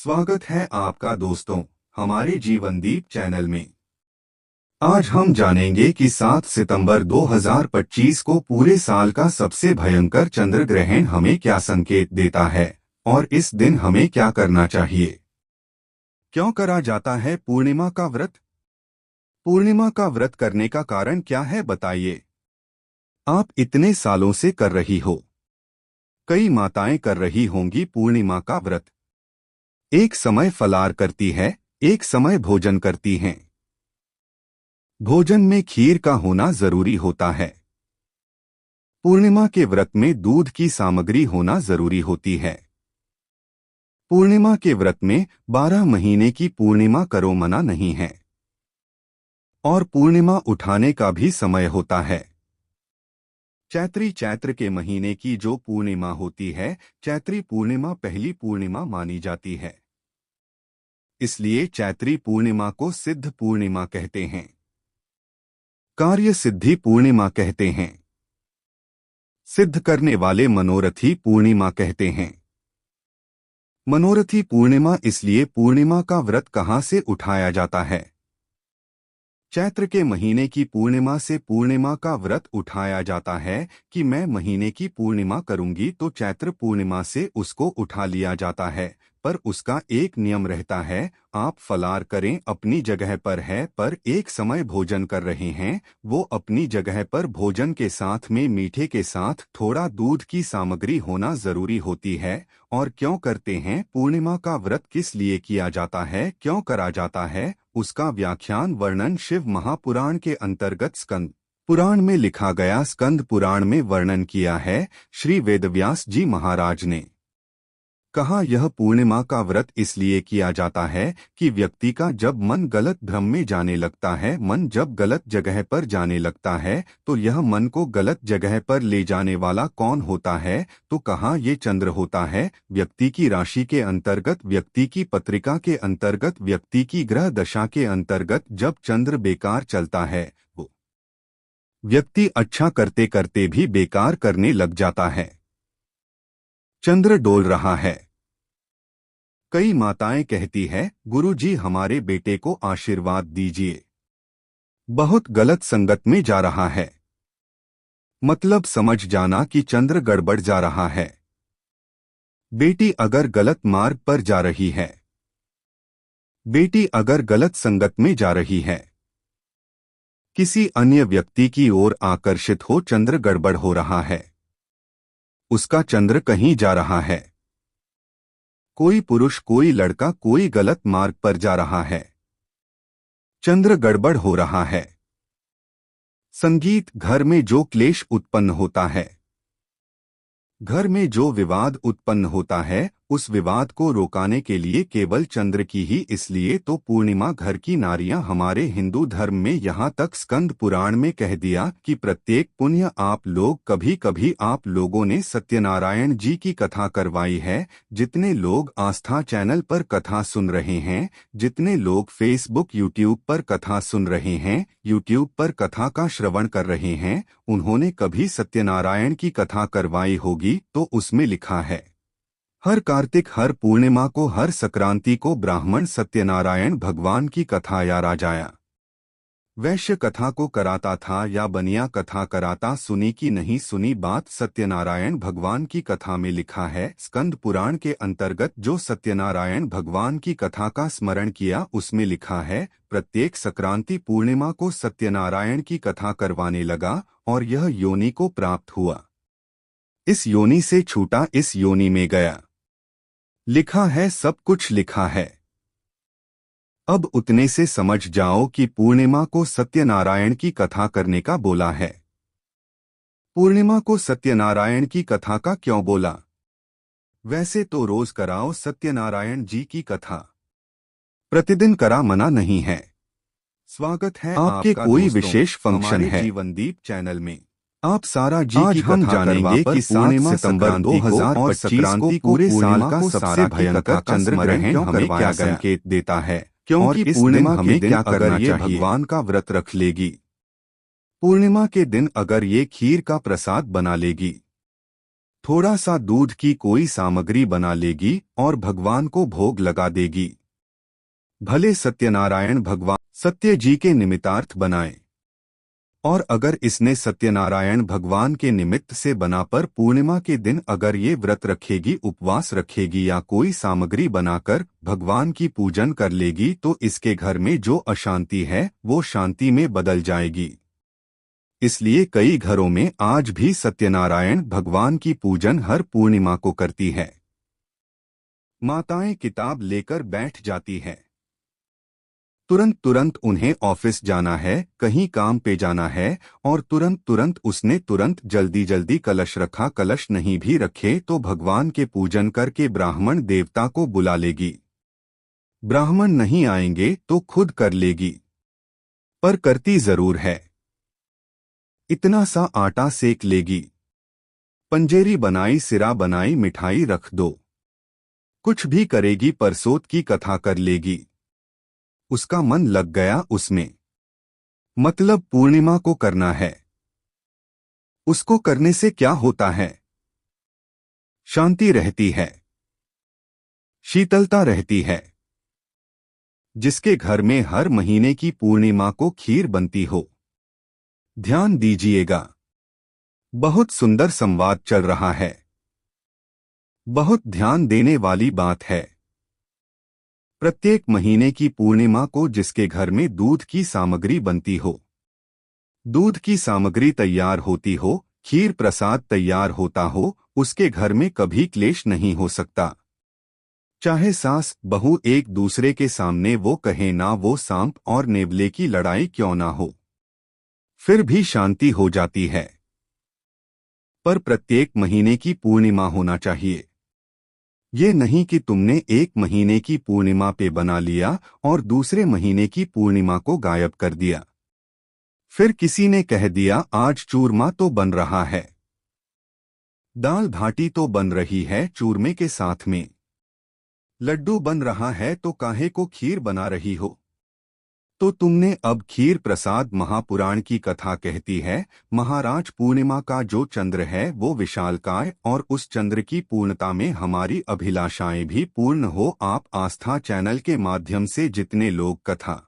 स्वागत है आपका दोस्तों हमारे जीवनदीप चैनल में। आज हम जानेंगे कि 7 सितंबर 2025 को पूरे साल का सबसे भयंकर चंद्र ग्रहण हमें क्या संकेत देता है और इस दिन हमें क्या करना चाहिए। क्यों करा जाता है पूर्णिमा का व्रत? पूर्णिमा का व्रत करने का कारण क्या है बताइए। आप इतने सालों से कर रही हो, कई माताएं कर रही होंगी पूर्णिमा का व्रत। एक समय फलार करती है, एक समय भोजन करती हैं। भोजन में खीर का होना जरूरी होता है। पूर्णिमा के व्रत में दूध की सामग्री होना जरूरी होती है। पूर्णिमा के व्रत में 12 महीने की पूर्णिमा करो मना नहीं है। और पूर्णिमा उठाने का भी समय होता है। चैत्र के महीने की जो पूर्णिमा होती है, चैत्री पूर्णिमा पहली पूर्णिमा मानी जाती है। इसलिए चैत्री पूर्णिमा को सिद्ध पूर्णिमा कहते हैं, कार्य सिद्धि पूर्णिमा कहते हैं, सिद्ध करने वाले मनोरथी पूर्णिमा कहते हैं। मनोरथी पूर्णिमा इसलिए पूर्णिमा का व्रत कहाँ से उठाया जाता है? चैत्र के महीने की पूर्णिमा से पूर्णिमा का व्रत उठाया जाता है कि मैं महीने की पूर्णिमा करूंगी तो चैत्र पूर्णिमा से उसको उठा लिया जाता है। पर उसका एक नियम रहता है, आप फलार करें अपनी जगह पर है, पर एक समय भोजन कर रहे हैं वो अपनी जगह पर भोजन के साथ में मीठे के साथ थोड़ा दूध की सामग्री होना जरूरी होती है। और क्यों करते हैं पूर्णिमा का व्रत, किस लिए किया जाता है, क्यों करा जाता है, उसका व्याख्यान वर्णन शिव महापुराण के अंतर्गत स्कंद पुराण में लिखा गया। स्कंद पुराण में वर्णन किया है श्री वेदव्यास जी महाराज ने। कहा यह पूर्णिमा का व्रत इसलिए किया जाता है कि व्यक्ति का जब मन गलत भ्रम में जाने लगता है, मन जब गलत जगह पर जाने लगता है तो यह मन को गलत जगह पर ले जाने वाला कौन होता है? तो कहा ये चंद्र होता है। व्यक्ति की राशि के अंतर्गत, व्यक्ति की पत्रिका के अंतर्गत, व्यक्ति की ग्रह दशा के अंतर्गत जब चंद्र बेकार चलता है वो व्यक्ति अच्छा करते करते भी बेकार करने लग जाता है। चंद्र डोल रहा है। कई माताएं कहती है, गुरुजी हमारे बेटे को आशीर्वाद दीजिए, बहुत गलत संगत में जा रहा है। मतलब समझ जाना कि चंद्र गड़बड़ जा रहा है। बेटी अगर गलत मार्ग पर जा रही है, बेटी अगर गलत संगत में जा रही है, किसी अन्य व्यक्ति की ओर आकर्षित हो, चंद्र गड़बड़ हो रहा है, उसका चंद्र कहीं जा रहा है। कोई पुरुष, कोई लड़का कोई गलत मार्ग पर जा रहा है, चंद्र गड़बड़ हो रहा है। संगीत, घर में जो क्लेश उत्पन्न होता है, घर में जो विवाद उत्पन्न होता है, उस विवाद को रोकाने के लिए केवल चंद्र की ही इसलिए तो पूर्णिमा घर की नारियां हमारे हिंदू धर्म में यहाँ तक स्कंद पुराण में कह दिया कि प्रत्येक पुण्य आप लोग कभी कभी आप लोगों ने सत्यनारायण जी की कथा करवाई है। जितने लोग आस्था चैनल पर कथा सुन रहे हैं, जितने लोग फेसबुक यूट्यूब पर कथा सुन रहे हैं, यूट्यूब पर कथा का श्रवण कर रहे हैं, उन्होंने कभी सत्यनारायण की कथा करवाई होगी तो उसमें लिखा है, हर कार्तिक, हर पूर्णिमा को, हर संक्रांति को ब्राह्मण सत्यनारायण भगवान की कथा या राजाया वैश्य कथा को कराता था या बनिया कथा कराता। सुनी की नहीं सुनी बात सत्यनारायण भगवान की कथा में लिखा है। स्कंद पुराण के अंतर्गत जो सत्यनारायण भगवान की कथा का स्मरण किया उसमें लिखा है, प्रत्येक संक्रांति पूर्णिमा को सत्यनारायण की कथा करवाने लगा और यह योनि को प्राप्त हुआ, इस योनि से छूटा, इस योनि में गया। लिखा है, सब कुछ लिखा है। अब उतने से समझ जाओ कि पूर्णिमा को सत्यनारायण की कथा करने का बोला है। पूर्णिमा को सत्यनारायण की कथा का क्यों बोला? वैसे तो रोज कराओ सत्यनारायण जी की कथा, प्रतिदिन करा मना नहीं है। स्वागत है आपके कोई विशेष फंक्शन है जीवनदीप चैनल में, आप सारा जी आज की हम जानेंगे कि 7 सितंबर 2025 को पूरे साल का सबसे भयंकर चंद्र ग्रहण हमें क्या संकेत देता है, क्योंकि पूर्णिमा हमें क्या करना चाहिए। भगवान का व्रत रख लेगी, पूर्णिमा के दिन अगर ये खीर का प्रसाद बना लेगी थोड़ा सा दूध की कोई सामग्री बना लेगी और भगवान को भोग लगा देगी। भले सत्यनारायण भगवान सत्य जी के निमित्तार्थ बनाए, और अगर इसने सत्यनारायण भगवान के निमित्त से बना पर पूर्णिमा के दिन अगर ये व्रत रखेगी, उपवास रखेगी या कोई सामग्री बनाकर भगवान की पूजन कर लेगी तो इसके घर में जो अशांति है वो शांति में बदल जाएगी। इसलिए कई घरों में आज भी सत्यनारायण भगवान की पूजन हर पूर्णिमा को करती है। माताएं किताब लेकर बैठ जाती हैं। तुरंत तुरंत उन्हें ऑफिस जाना है, कहीं काम पे जाना है, और तुरंत तुरंत उसने जल्दी जल्दी कलश रखा। कलश नहीं भी रखे तो भगवान के पूजन करके ब्राह्मण देवता को बुला लेगी। ब्राह्मण नहीं आएंगे तो खुद कर लेगी, पर करती जरूर है। इतना सा आटा सेक लेगी, पंजेरी बनाई, सिरा बनाई, मिठाई रख दो, कुछ भी करेगी, परसोत की कथा कर लेगी। उसका मन लग गया उसमें, मतलब पूर्णिमा को करना है। उसको करने से क्या होता है? शांति रहती है, शीतलता रहती है। जिसके घर में हर महीने की पूर्णिमा को खीर बनती हो, ध्यान दीजिएगा, बहुत सुंदर संवाद चल रहा है, बहुत ध्यान देने वाली बात है। प्रत्येक महीने की पूर्णिमा को जिसके घर में दूध की सामग्री बनती हो, दूध की सामग्री तैयार होती हो, खीर प्रसाद तैयार होता हो, उसके घर में कभी क्लेश नहीं हो सकता। चाहे सास बहू एक दूसरे के सामने वो कहे ना, वो सांप और नेवले की लड़ाई क्यों ना हो, फिर भी शांति हो जाती है। पर प्रत्येक महीने की पूर्णिमा होना चाहिए। ये नहीं कि तुमने एक महीने की पूर्णिमा पे बना लिया और दूसरे महीने की पूर्णिमा को गायब कर दिया। फिर किसी ने कह दिया आज चूरमा तो बन रहा है, दाल भाटी तो बन रही है चूरमे के साथ में, लड्डू बन रहा है तो काहे को खीर बना रही हो? तो तुमने अब खीर प्रसाद। महापुराण की कथा कहती है, महाराज, पूर्णिमा का जो चंद्र है वो विशालकाय, और उस चंद्र की पूर्णता में हमारी अभिलाषाएं भी पूर्ण हो। आप आस्था चैनल के माध्यम से जितने लोग कथा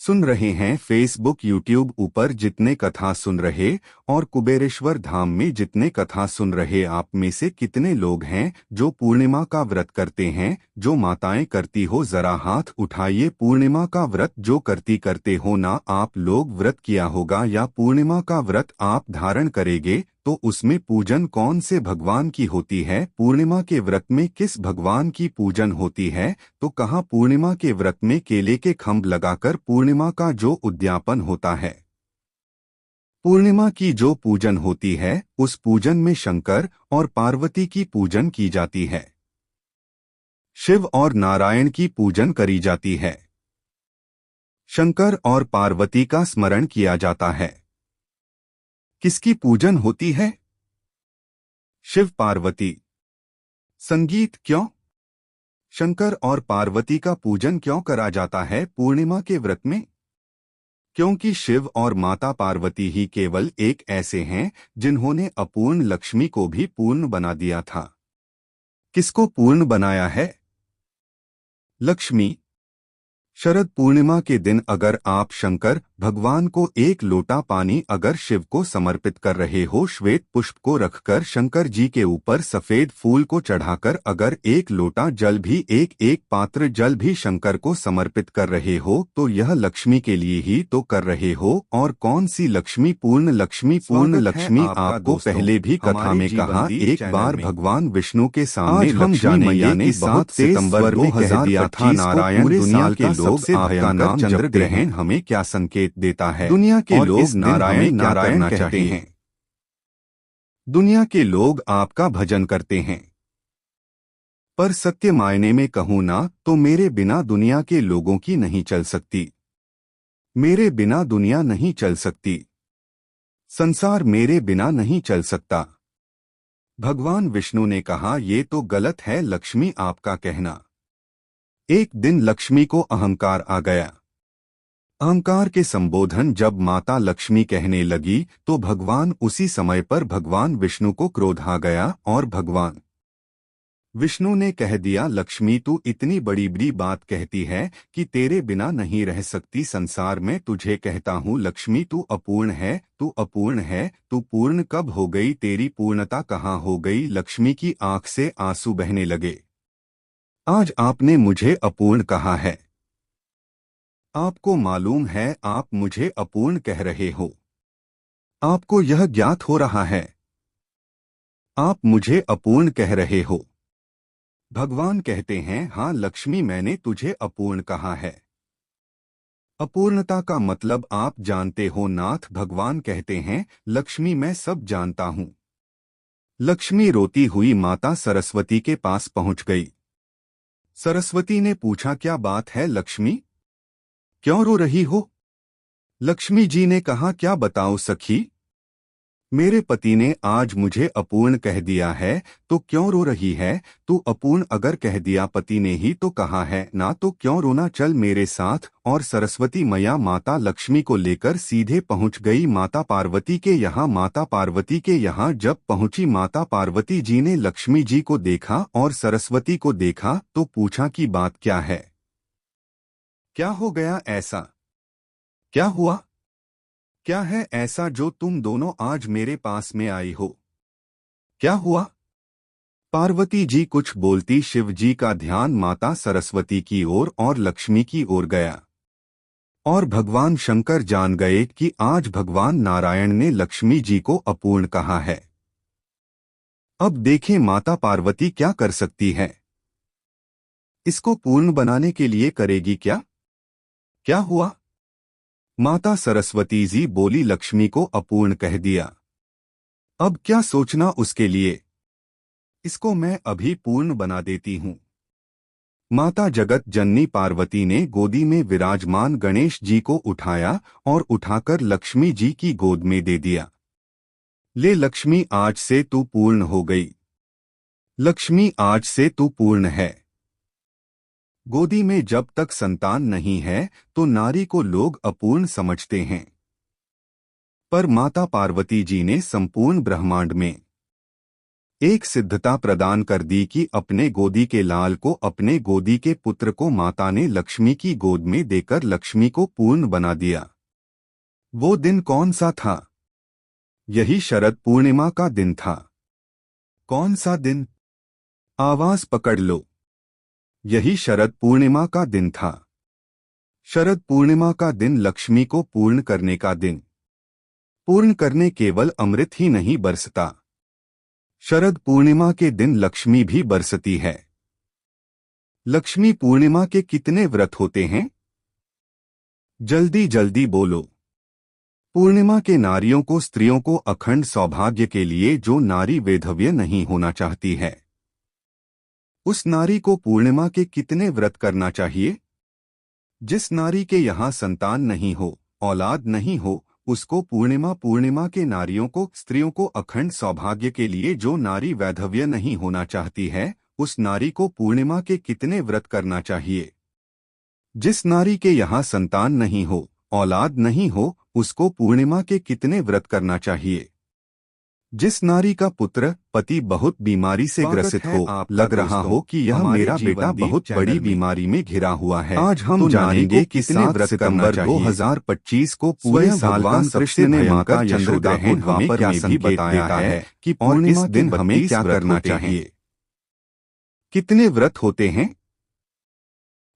सुन रहे हैं, फेसबुक यूट्यूब ऊपर जितने कथा सुन रहे और कुबेरेश्वर धाम में जितने कथा सुन रहे, आप में से कितने लोग हैं जो पूर्णिमा का व्रत करते हैं? जो माताएं करती हो जरा हाथ उठाइए। पूर्णिमा का व्रत जो करते हो ना, आप लोग व्रत किया होगा या पूर्णिमा का व्रत आप धारण करेंगे तो उसमें पूजन कौन से भगवान की होती है? पूर्णिमा के व्रत में किस भगवान की पूजन होती है? तो कहाँ पूर्णिमा के व्रत में केले के खंभ लगाकर पूर्णिमा का जो उद्यापन होता है, पूर्णिमा की जो पूजन होती है, उस पूजन में शंकर और पार्वती की पूजन की जाती है, शिव और नारायण की पूजन करी जाती है, शंकर और पार्वती का स्मरण किया जाता है। किसकी पूजन होती है? शिव पार्वती। संगीत क्यों? शंकर और पार्वती का पूजन क्यों करा जाता है पूर्णिमा के व्रत में? क्योंकि शिव और माता पार्वती ही केवल एक ऐसे हैं जिन्होंने अपूर्ण लक्ष्मी को भी पूर्ण बना दिया था। किसको पूर्ण बनाया है? लक्ष्मी। शरद पूर्णिमा के दिन अगर आप शंकर भगवान को एक लोटा पानी अगर शिव को समर्पित कर रहे हो, श्वेत पुष्प को रखकर शंकर जी के ऊपर सफेद फूल को चढ़ाकर अगर एक लोटा जल भी, एक एक पात्र जल भी शंकर को समर्पित कर रहे हो, तो यह लक्ष्मी के लिए ही तो कर रहे हो। और कौन सी लक्ष्मी? पूर्ण लक्ष्मी। पूर्ण लक्ष्मी आपको पहले भी कथा में कहा, एक बार भगवान विष्णु के सामने लक्ष्मी मैया ने 7 सितंबर 2025 था, नारायण दुनिया के लोग आपका नाम चंद्र ग्रहण हमें क्या संकेत देता है? दुनिया के लोग नारायण नारायण कहते हैं, दुनिया के लोग आपका भजन करते हैं, पर सत्य मायने में कहूँ ना तो मेरे बिना दुनिया के लोगों की नहीं चल सकती, मेरे बिना दुनिया नहीं चल सकती, संसार मेरे बिना नहीं चल सकता। भगवान विष्णु ने कहा ये तो गलत है लक्ष्मी आपका कहना। एक दिन लक्ष्मी को अहंकार आ गया। अहंकार के संबोधन जब माता लक्ष्मी कहने लगी तो भगवान उसी समय पर भगवान विष्णु को क्रोध आ गया और भगवान विष्णु ने कह दिया, लक्ष्मी तू इतनी बड़ी बड़ी बात कहती है कि तेरे बिना नहीं रह सकती संसार में। तुझे कहता हूँ लक्ष्मी तू अपूर्ण है, तू अपूर्ण है। तू पूर्ण कब हो गई? तेरी पूर्णता कहाँ हो गई? लक्ष्मी की आंख से आंसू बहने लगे। आज आपने मुझे अपूर्ण कहा है। आपको मालूम है आप मुझे अपूर्ण कह रहे हो। आपको यह ज्ञात हो रहा है आप मुझे अपूर्ण कह रहे हो। भगवान कहते हैं, हाँ लक्ष्मी मैंने तुझे अपूर्ण कहा है। अपूर्णता का मतलब आप जानते हो नाथ। भगवान कहते हैं, लक्ष्मी मैं सब जानता हूँ। लक्ष्मी रोती हुई माता सरस्वती के पास पहुंच गई। सरस्वती ने पूछा, क्या बात है लक्ष्मी, क्यों रो रही हो? लक्ष्मी जी ने कहा, क्या बताओ सखी, मेरे पति ने आज मुझे अपूर्ण कह दिया है तो क्यों रो रही है? तू अपूर्ण अगर कह दिया पति ने ही तो कहा है ना, तो क्यों रोना? चल मेरे साथ। और सरस्वती मैया माता लक्ष्मी को लेकर सीधे पहुंच गई माता पार्वती के यहाँ। माता पार्वती के यहाँ जब पहुंची माता पार्वती जी ने लक्ष्मी जी को देखा और सरस्वती को देखा तो पूछा कि बात क्या है, क्या हो गया ऐसा, क्या हुआ, क्या है ऐसा जो तुम दोनों आज मेरे पास में आई हो? क्या हुआ? पार्वती जी कुछ बोलती शिव जी का ध्यान माता सरस्वती की ओर और लक्ष्मी की ओर गया और भगवान शंकर जान गए कि आज भगवान नारायण ने लक्ष्मी जी को अपूर्ण कहा है। अब देखें माता पार्वती क्या कर सकती है। इसको पूर्ण बनाने के लिए करेगी क्या? क्या हुआ? माता सरस्वती जी बोली, लक्ष्मी को अपूर्ण कह दिया, अब क्या सोचना उसके लिए, इसको मैं अभी पूर्ण बना देती हूँ। माता जगत जननी पार्वती ने गोदी में विराजमान गणेश जी को उठाया और उठाकर लक्ष्मी जी की गोद में दे दिया। ले लक्ष्मी, आज से तू पूर्ण हो गई। लक्ष्मी आज से तू पूर्ण है। गोदी में जब तक संतान नहीं है तो नारी को लोग अपूर्ण समझते हैं, पर माता पार्वती जी ने संपूर्ण ब्रह्मांड में एक सिद्धता प्रदान कर दी कि अपने गोदी के लाल को, अपने गोदी के पुत्र को माता ने लक्ष्मी की गोद में देकर लक्ष्मी को पूर्ण बना दिया। वो दिन कौन सा था? यही शरद पूर्णिमा का दिन था। कौन सा दिन? आवाज पकड़ लो, यही शरद पूर्णिमा का दिन था। शरद पूर्णिमा का दिन लक्ष्मी को पूर्ण करने का दिन। पूर्ण करने केवल अमृत ही नहीं बरसता, शरद पूर्णिमा के दिन लक्ष्मी भी बरसती है। लक्ष्मी पूर्णिमा के कितने व्रत होते हैं? जल्दी जल्दी बोलो। पूर्णिमा के नारियों को, स्त्रियों को अखंड सौभाग्य के लिए जो नारी वैधव्य नहीं होना चाहती है, उस नारी को पूर्णिमा के कितने व्रत करना चाहिए? जिस नारी के यहाँ संतान नहीं हो, औलाद नहीं हो, उसको पूर्णिमा के नारियों को, स्त्रियों को अखंड सौभाग्य के लिए जो नारी वैधव्य नहीं होना चाहती है, उस नारी को पूर्णिमा के कितने व्रत करना चाहिए? जिस नारी के यहाँ संतान नहीं हो, औलाद नहीं हो, उसको पूर्णिमा के कितने व्रत करना चाहिए? जिस नारी का पुत्र, पति बहुत बीमारी से ग्रसित हो, लग रहा हो कि यह मेरा बेटा बहुत बड़ी बीमारी में घिरा हुआ है, आज हम जानेंगे कि 7 सितंबर 2025 को पूरे साल का कृष्ण ने माता यशोदा को द्वापर में भी बताया है कि और इस दिन हमें क्या करना चाहिए। कितने व्रत होते हैं?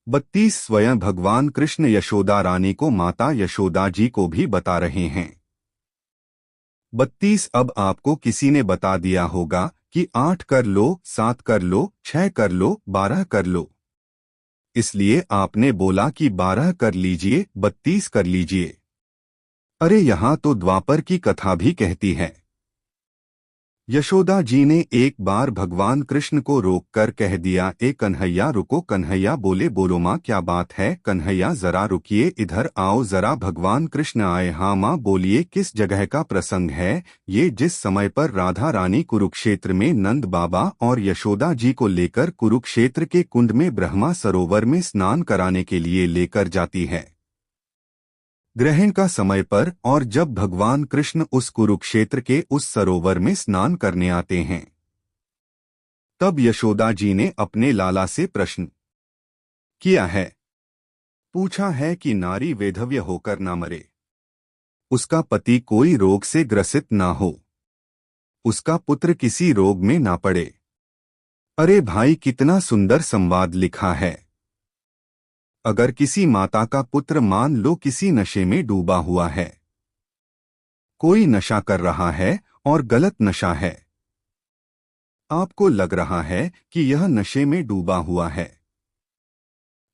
32 स्वयं भगवान कृष्ण यशोदा रानी को माता यशोदा जी को भी बता रहे हैं। 32 अब आपको किसी ने बता दिया होगा कि 8 कर लो, 7 कर लो, 6 कर लो, 12 कर लो, इसलिए आपने बोला कि 12 कर लीजिए, 32 कर लीजिए। अरे यहाँ तो द्वापर की कथा भी कहती है। यशोदा जी ने एक बार भगवान कृष्ण को रोककर कह दिया, ए कन्हैया रुको। कन्हैया बोले, बोलो माँ क्या बात है? कन्हैया जरा रुकिए, इधर आओ जरा। भगवान कृष्ण आए। हाँ माँ बोलिए, किस जगह का प्रसंग है ये? जिस समय पर राधा रानी कुरुक्षेत्र में नंद बाबा और यशोदा जी को लेकर कुरुक्षेत्र के कुंड में ब्रह्मा सरोवर में स्नान कराने के लिए लेकर जाती है। ग्रहण का समय पर और जब भगवान कृष्ण उस कुरुक्षेत्र के उस सरोवर में स्नान करने आते हैं, तब यशोदा जी ने अपने लाला से प्रश्न किया है, पूछा है कि नारी वैधव्य होकर ना मरे, उसका पति कोई रोग से ग्रसित ना हो, उसका पुत्र किसी रोग में ना पड़े। अरे भाई, कितना सुंदर संवाद लिखा है। अगर किसी माता का पुत्र मान लो किसी नशे में डूबा हुआ है, कोई नशा कर रहा है और गलत नशा है, आपको लग रहा है कि यह नशे में डूबा हुआ है,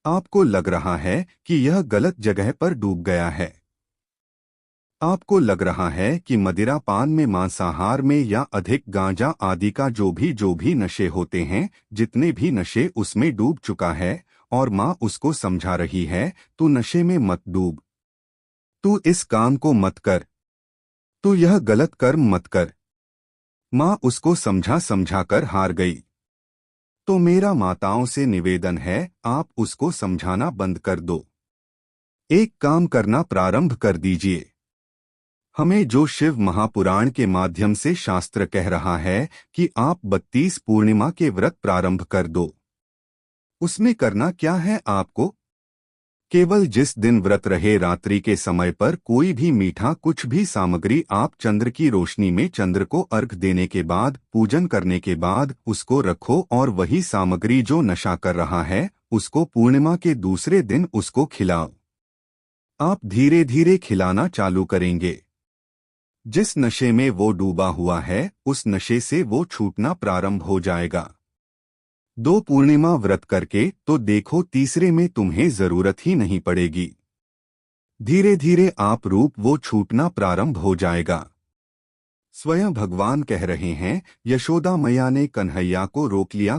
आपको लग रहा है कि यह गलत जगह पर डूब गया है, आपको लग रहा है कि मदिरा पान में, मांसाहार में या अधिक गांजा आदि का जो भी नशे होते हैं, जितने भी नशे उसमें डूब चुका है, और माँ उसको समझा रही है, तू नशे में मत डूब, तू इस काम को मत कर, तू यह गलत कर्म मत कर। माँ उसको समझा समझा कर हार गई। तो मेरा माताओं से निवेदन है, आप उसको समझाना बंद कर दो, एक काम करना प्रारंभ कर दीजिए। हमें जो शिव महापुराण के माध्यम से शास्त्र कह रहा है कि आप 32 पूर्णिमा के व्रत प्रारंभ कर दो, उसमें करना क्या है आपको? केवल जिस दिन व्रत रहे रात्रि के समय पर कोई भी मीठा कुछ भी सामग्री आप चंद्र की रोशनी में चंद्र को अर्घ देने के बाद, पूजन करने के बाद उसको रखो, और वही सामग्री जो नशा कर रहा है उसको पूर्णिमा के दूसरे दिन उसको खिलाओ। आप धीरे धीरे खिलाना चालू करेंगे। जिस नशे में वो डूबा हुआ है उस नशे से वो छूटना प्रारंभ हो जाएगा। 2 पूर्णिमा व्रत करके तो देखो, तीसरे में तुम्हें जरूरत ही नहीं पड़ेगी। धीरे धीरे आप रूप वो छूटना प्रारंभ हो जाएगा। स्वयं भगवान कह रहे हैं, यशोदा मैया ने कन्हैया को रोक लिया।